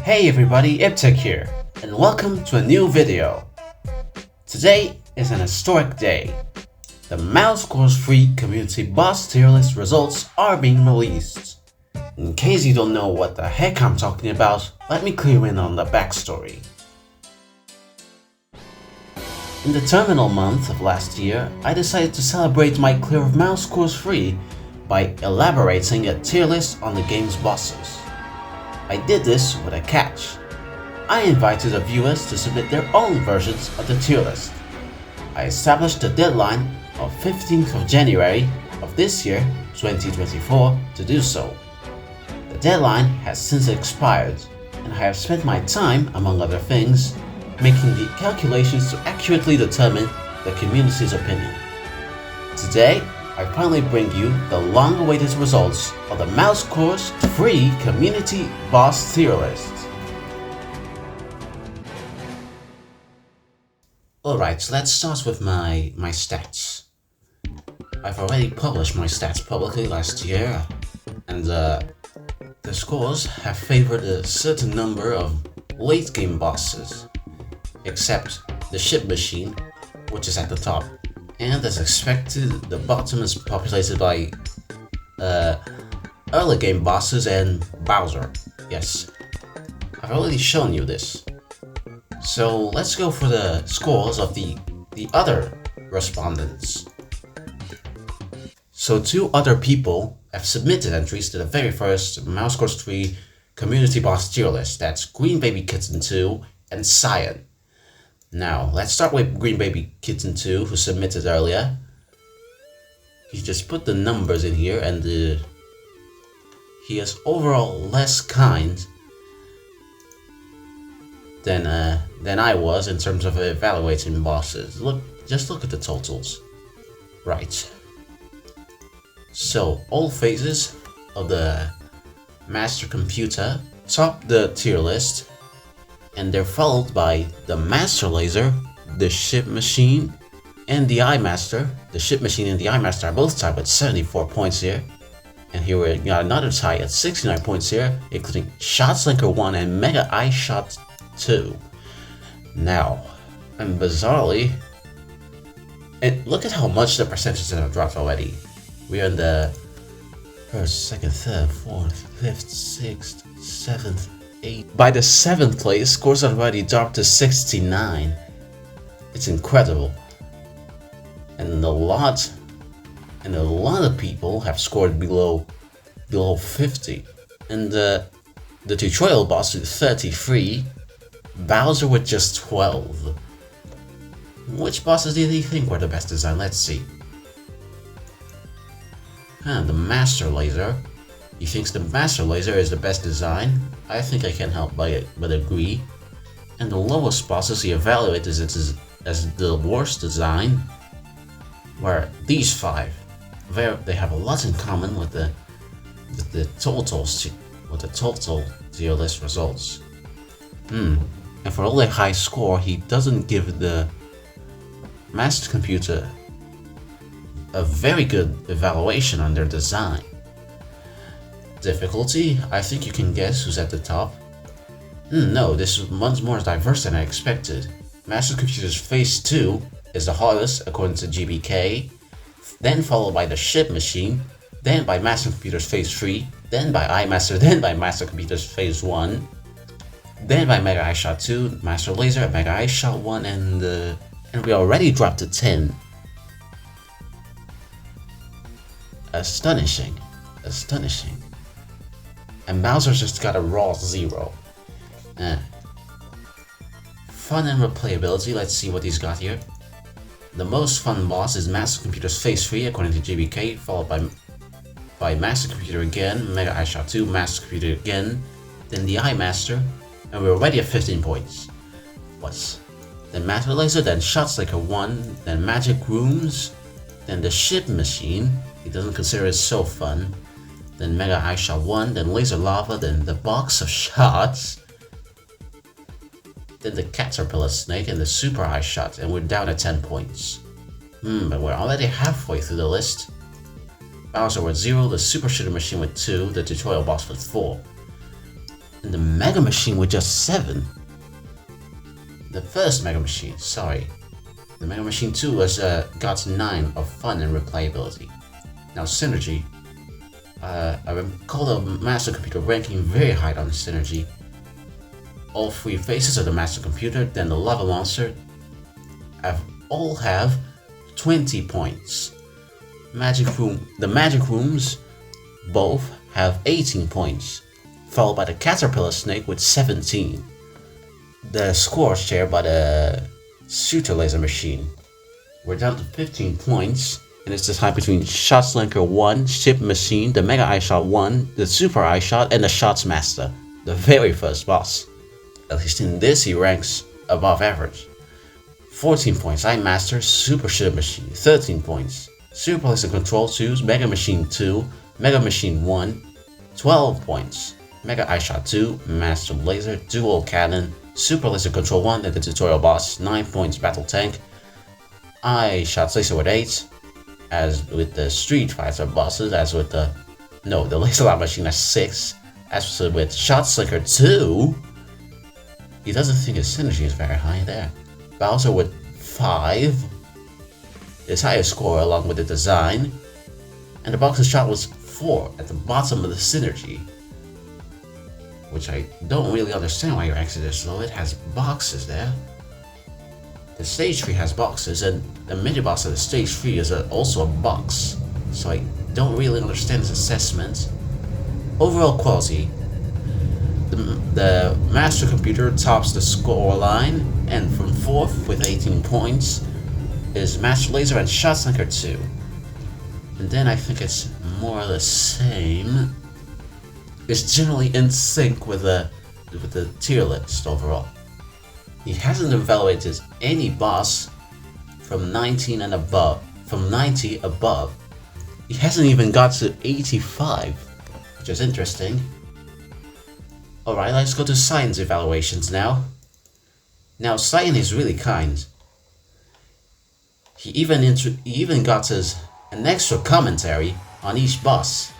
Hey everybody, Yptic here, and welcome to a new video. Today is an historic day. The Mouse Course Free Community Boss Tier List results are being released. In case you don't know what the heck I'm talking about, let me clue in on the backstory. In the terminal month of last year, I decided to celebrate my clear of Mouse Course Free by elaborating a tier list on the game's bosses. I did this with a catch. I invited the viewers to submit their own versions of the tier list. I established a deadline of 15th of January of this year, 2024, to do so. The deadline has since expired, and I have spent my time, among other things, making the calculations to accurately determine the community's opinion. Today, I finally bring you the long-awaited results of the Mouse Course Free Community Boss Tier List. Alright, so let's start with my stats. I've already published my stats publicly last year, and the scores have favored a certain number of late-game bosses, except the ship machine, which is at the top. And as expected, the bottom is populated by early game bosses and Bowser. Yes, I've already shown you this. So let's go for the scores of the other respondents. So 2 other people have submitted entries to the very first Mouse Course 3 Community Boss Tier List. That's Greenbabykitten 2 and Cyan. Now, let's start with Greenbabykitten 2, who submitted earlier. He just put the numbers in here, and he is overall less kind than I was in terms of evaluating bosses. Just look at the totals. Right. So, all phases of the master computer top the tier list, and they're followed by the Master Laser, the Ship Machine, and the Eye Master. The Ship Machine and the Eye Master are both tied with 74 points here. And here we got another tie at 69 points here, including Shot Slinker 1 and Mega Eye Shot 2. Now, and bizarrely, and look at how much the percentages have dropped already. We are in the 1st, 2nd, 3rd, 4th, 5th, 6th, 7th, 8th. By the 7th place, scores have already dropped to 69. It's incredible. And a lot of people have scored below 50. And the tutorial boss with 33, Bowser with just 12. Which bosses did he think were the best design? Let's see. The Master Laser. He thinks the Master Laser is the best design. I think I can't help but agree. And the lowest bosses he evaluated as the worst design were these 5. They have a lot in common with the total tier list results. And for all their high score, he doesn't give the master computer a very good evaluation on their design. Difficulty, I think you can guess who's at the top. No, this one's more diverse than I expected. Master Computer's Phase 2 is the hardest according to GBK, then followed by the Ship Machine, then by Master Computer's Phase 3, then by iMaster, then by Master Computer's Phase 1, then by Mega Eye Shot 2, Master Laser, Mega Eye Shot 1, and we already dropped to 10. Astonishing. And Bowser's just got a raw 0. Fun and replayability, let's see what he's got here. The most fun boss is Master Computer's Phase 3 according to GBK, followed by Master Computer again, Mega Eye Shot 2, Master Computer again, then the Eye Master, and we're already at 15 points. Then Master Laser, then Shot Slicker 1, then Magic Rooms, then the Ship Machine, he doesn't consider it so fun, then Mega Eye Shot 1, then Laser Lava, then the Box of Shots, then the Caterpillar Snake, and the Super Eye Shot, and we're down at 10 points. But we're already halfway through the list. Bowser with 0, the Super Shooter Machine with 2, the Tutorial Boss with 4. And the Mega Machine with just 7. The first Mega Machine, sorry. The Mega Machine 2 was got 9 of fun and replayability. Now Synergy. I recall the Master Computer ranking very high on Synergy. All 3 phases of the Master Computer, then the Lava Monster, all have 20 points. The Magic Rooms both have 18 points, followed by the Caterpillar Snake with 17. The score shared by the Shooter Laser Machine. We're down to 15 points, and it's the tie between Shotslinker 1, Ship Machine, the Mega Eyeshot 1, the Super Eyeshot, and the Shots Master, the very first boss. At least in this he ranks above average. 14 points, Eye Master, Super Shooter Machine, 13 points. Super Laser Control 2, Mega Machine 2, Mega Machine 1, 12 points. Mega Eyeshot 2, Master Laser, Dual Cannon, Super Laser Control 1 and the tutorial boss, 9 points. Battle Tank. Eyeshot Laser with 8, as with the Street Fighter bosses, as with the Laser Lab Machine has 6, as with Shotslinker 2, he doesn't think his synergy is very high there. Bowser with 5, his highest score along with the design, and the boxing shot was 4 at the bottom of the synergy. Which I don't really understand why your exit is low. It has boxes there. The stage 3 has boxes, and the mini boss of the stage 3 is also a box. So I don't really understand his assessment. Overall quality. The Master Computer tops the score line, and from 4th with 18 points is Master Laser and Shotslinker 2. And then I think it's more or the same. It's generally in sync with the tier list overall. He hasn't evaluated any boss from 19 and above, from 90 above. He hasn't even got to 85, which is interesting. Alright, let's go to Cyan's evaluations now. Now Cyan is really kind. He even got an extra commentary on each boss.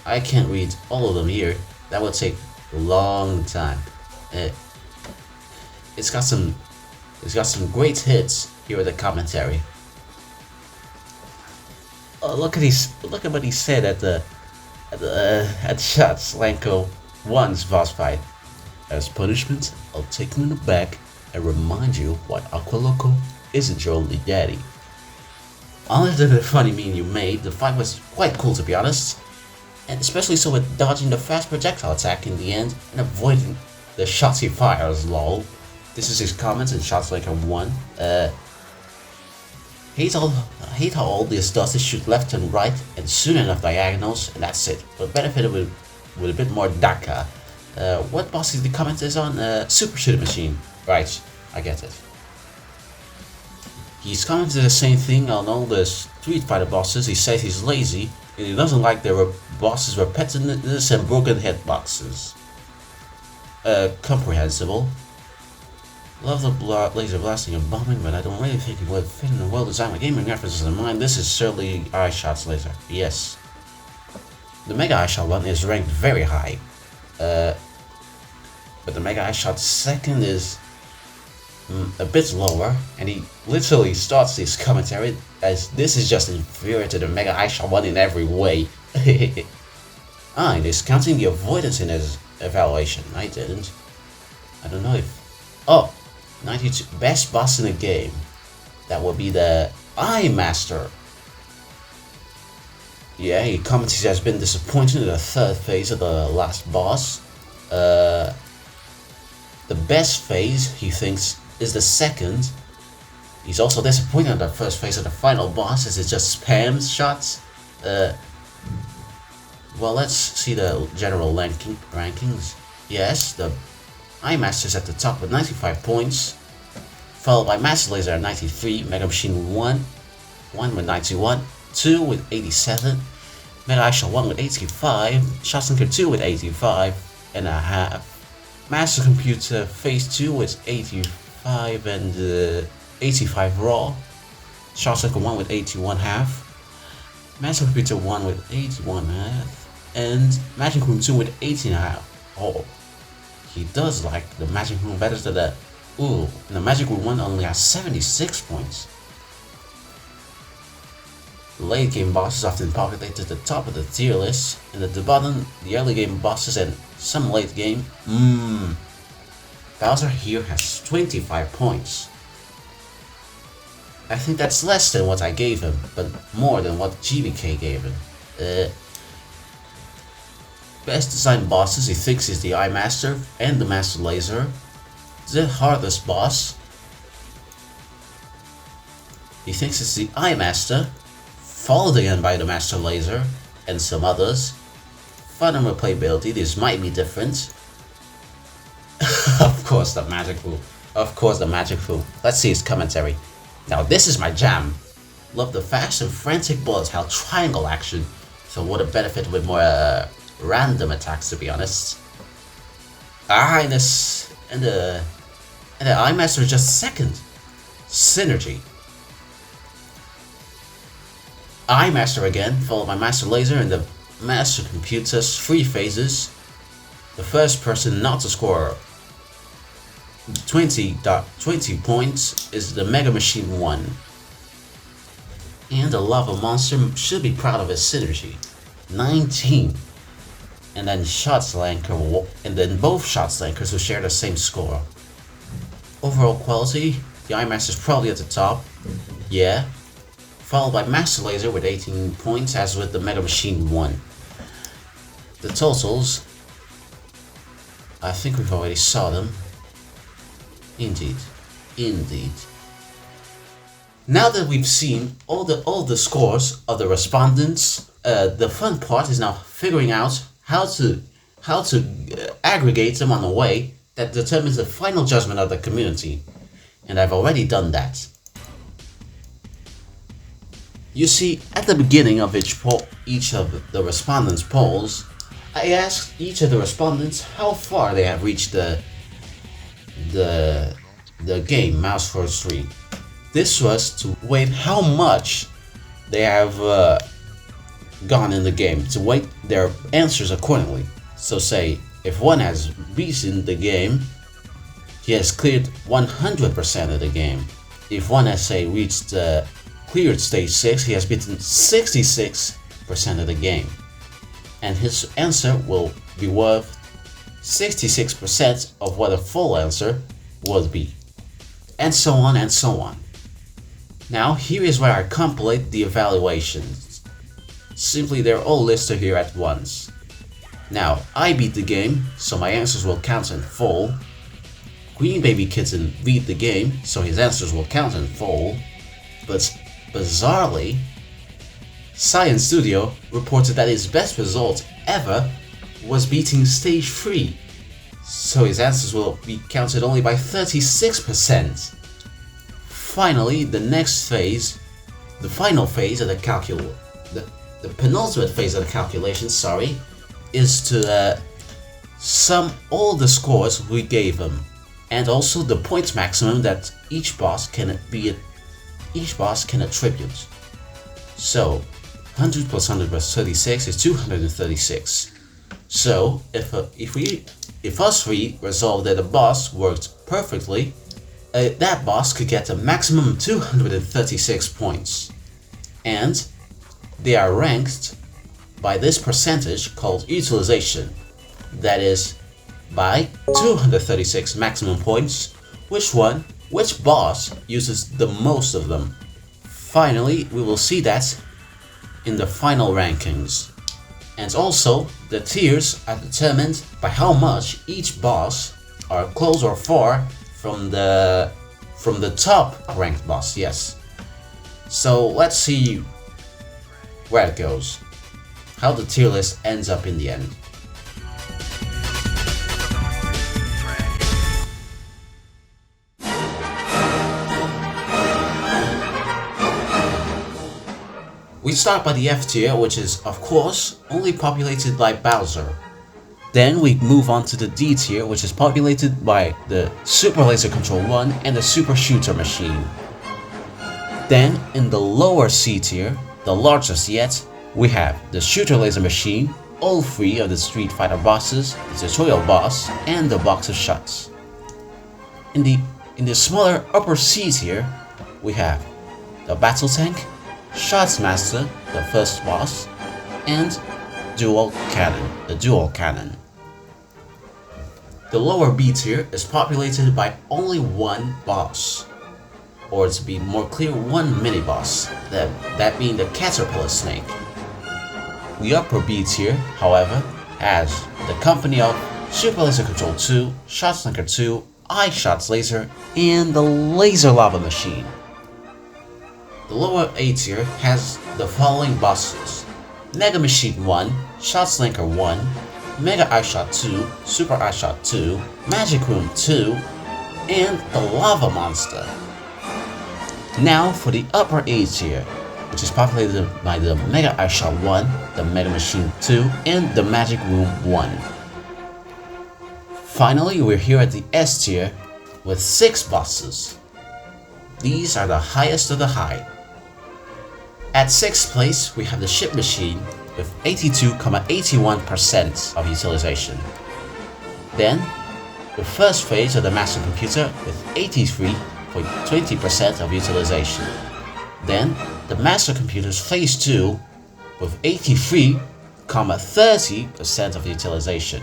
I can't read all of them here. That would take a long time. It's got some great hits here with the commentary. Oh, look at what he said at Shotslinker 1's boss fight. As punishment, I'll take him in the back and remind you why Aqua Loco isn't your only daddy. Other than the funny meme you made, the fight was quite cool to be honest. And especially so with dodging the fast projectile attack in the end and avoiding the shots he fires, lol. This is his comments in Shotslinker 1. Hate how all this does is shoot left and right and soon enough diagonals, and that's it. But benefited with a bit more Daka. What boss is the comment is on? Super Shooter Machine. Right, I get it. He's commented the same thing on all the Street Fighter bosses. He says he's lazy, and he doesn't like their bosses' repetitiveness and broken hitboxes. Comprehensible. Love the laser blasting and bombing, but I don't really think it would fit in a well-designed gaming references in mind. This is certainly Eyeshot's laser. Yes. The Mega Eyeshot one is ranked very high. But the Mega Eyeshot second is a bit lower, and he literally starts his commentary as this is just inferior to the Mega Eyeshot one in every way. And he's counting the avoidance in his evaluation. I didn't. I don't know if... Oh! 92. Best boss in the game. That would be the Eye Master. Yeah, he comments he has been disappointed in the third phase of the last boss. The best phase, he thinks, is the second. He's also disappointed in the first phase of the final boss as it just spams shots. Well, let's see the general rankings. Yes, the Eye Master's at the top with 95 points, followed by Master Laser at 93, Mega Machine 1 with 91, 2 with 87, Mega Eyeshot 1 with 85, Shotslinker 2 with 85.5, Master Computer Phase 2 with 85 and 85 raw, Shotslinker 1 with 81.5, Master Computer 1 with 81.5, and Magic Room 2 with 18.5. Oh, he does like the Magic Room better than the... Ooh, and the Magic Room 1 only has 76 points. Late game bosses often populate to the top of the tier list, and at the bottom, the early game bosses and some late game. Bowser here has 25 points. I think that's less than what I gave him, but more than what GBK gave him. Best designed bosses he thinks is the Eye Master and the Master Laser. The hardest boss he thinks it's the Eye Master, followed again by the Master Laser and some others. Fun and replayability, this might be different. Of course the Magic Fool. Of course the Magic Fool. Let's see his commentary. Now this is my jam. Love the fast and frantic volatile triangle action, so would have benefited with more random attacks, to be honest. And the Eye Master is just second. Synergy. Eye Master again, followed by Master Laser and the Master Computer's 3 phases. The first person not to score 20 points is the Mega Machine 1. And the Lava Monster should be proud of his synergy. 19. And then Shotslanker, and then both Shotslankers will share the same score. Overall quality, the Eye Master is probably at the top. Yeah. Followed by Master Laser with 18 points, as with the Mega Machine 1. The totals, I think we've already saw them. Indeed. Now that we've seen all the scores of the respondents, the fun part is now figuring out how to aggregate them on a way that determines the final judgment of the community, and I've already done that. You see, at the beginning of each of the respondents' polls, I asked each of the respondents how far they have reached the game Mouse Force 3. This was to weight how much they have gone in the game, to weight their answers accordingly. So say, if one has beaten the game, he has cleared 100% of the game. If one has, say, cleared stage 6, he has beaten 66% of the game. And his answer will be worth 66% of what a full answer would be. And so on and so on. Now here is where I compilate the evaluations. Simply they're all listed here at once. Now I beat the game, so my answers will count in full. Greenbabykitten beat the game, so his answers will count in full. But bizarrely, Cyan Studio reported that his best result ever was beating stage 3, so his answers will be counted only by 36%. Finally, the next phase, the final phase of the penultimate phase of the calculation, is to sum all the scores we gave him, and also the points maximum that each boss can attribute. So 100 plus 100 plus 36 is 236. So if us three resolve that a boss worked perfectly, that boss could get a maximum of 236 points. And they are ranked by this percentage called utilization. That is, by 236 maximum points, which boss uses the most of them. Finally, we will see that in the final rankings. And also, the tiers are determined by how much each boss are close or far from the top ranked boss, yes. So let's see where it goes, how the tier list ends up in the end. We start by the F tier, which is, of course, only populated by Bowser. Then we move on to the D tier, which is populated by the Super Laser Control 1 and the Super Shooter Machine. Then, in the lower C tier, the largest yet, we have the Shooter Laser Machine, all 3 of the Street Fighter bosses, the tutorial boss, and the box of shots. In the smaller upper C's here, we have the Battle Tank, Shots Master, the first boss, and Dual Cannon, the Dual Cannon. The lower B tier is populated by only one boss, or to be more clear, one mini-boss, that being the Caterpillar Snake. The upper B tier, however, has the company of Super Laser Control 2, Shots Linker 2, iShots Laser, and the Laser Lava Machine. The lower A tier has the following bosses: Mega Machine 1, Shots Linker 1, Mega iShot 2, Super iShot 2, Magic Room 2, and the Lava Monster. Now for the upper A tier, which is populated by the Mega iShot 1, the Mega Machine 2, and the Magic Room 1. Finally, we're here at the S tier with 6 bosses. These are the highest of the high. At 6th place, we have the Ship Machine with 82,81% of utilization. Then, the first phase of the Master Computer with 83.20% of utilization. Then, the Master Computer's Phase 2 with 83,30% of utilization.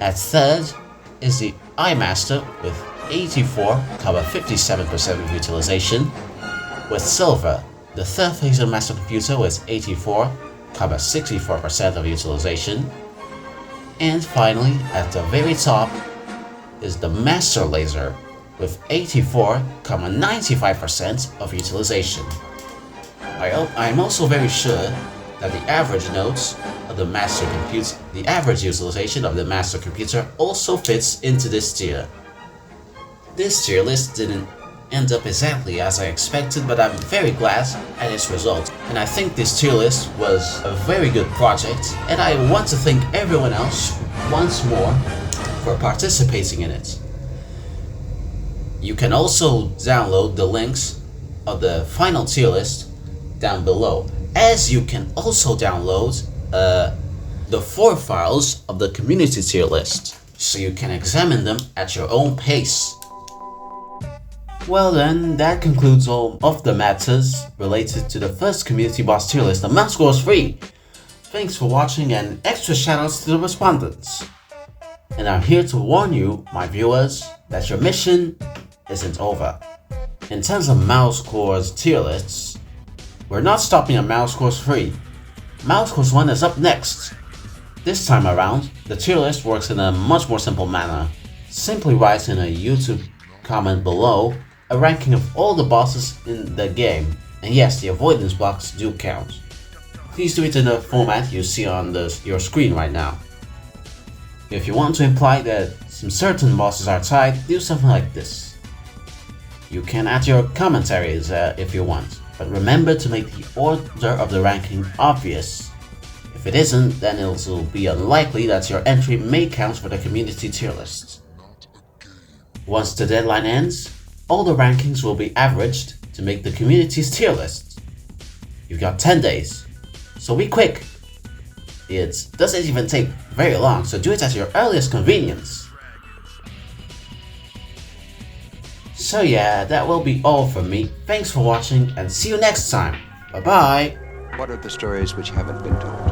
At 3rd is the iMaster with 84,57% of utilization, with Silver, the 3rd phase of the Master Computer with 84,64% of utilization. And finally, at the very top is the Master Laser with 84,95% of utilization. I am also very sure that the average nodes of the Master Computer, the average utilization of the Master Computer also fits into this tier. This tier list didn't end up exactly as I expected, but I'm very glad at its result. And I think this tier list was a very good project, and I want to thank everyone else once more for participating in it. You can also download the links of the final tier list down below, as you can also download the 4 files of the community tier list, so you can examine them at your own pace. Well then, that concludes all of the matters related to the first community boss tier list of Mouse Scores Free. Thanks for watching, and extra shoutouts to the respondents. And I'm here to warn you, my viewers, that your mission isn't over. In terms of Mouse Scores tier lists, we're not stopping at Mouse Scores Free. Mouse Scores 1 is up next. This time around, the tier list works in a much more simple manner. Simply write in a YouTube comment below a ranking of all the bosses in the game, and yes, the avoidance blocks do count. Please do it in the format you see on your screen right now. If you want to imply that some certain bosses are tied, do something like this. You can add your commentaries if you want, but remember to make the order of the ranking obvious. If it isn't, then it will be unlikely that your entry may count for the community tier list. Once the deadline ends, all the rankings will be averaged to make the community's tier list. You've got 10 days, so be quick. It doesn't even take very long, so do it at your earliest convenience. So yeah, that will be all from me. Thanks for watching, and see you next time. Bye bye! What are the stories which haven't been told?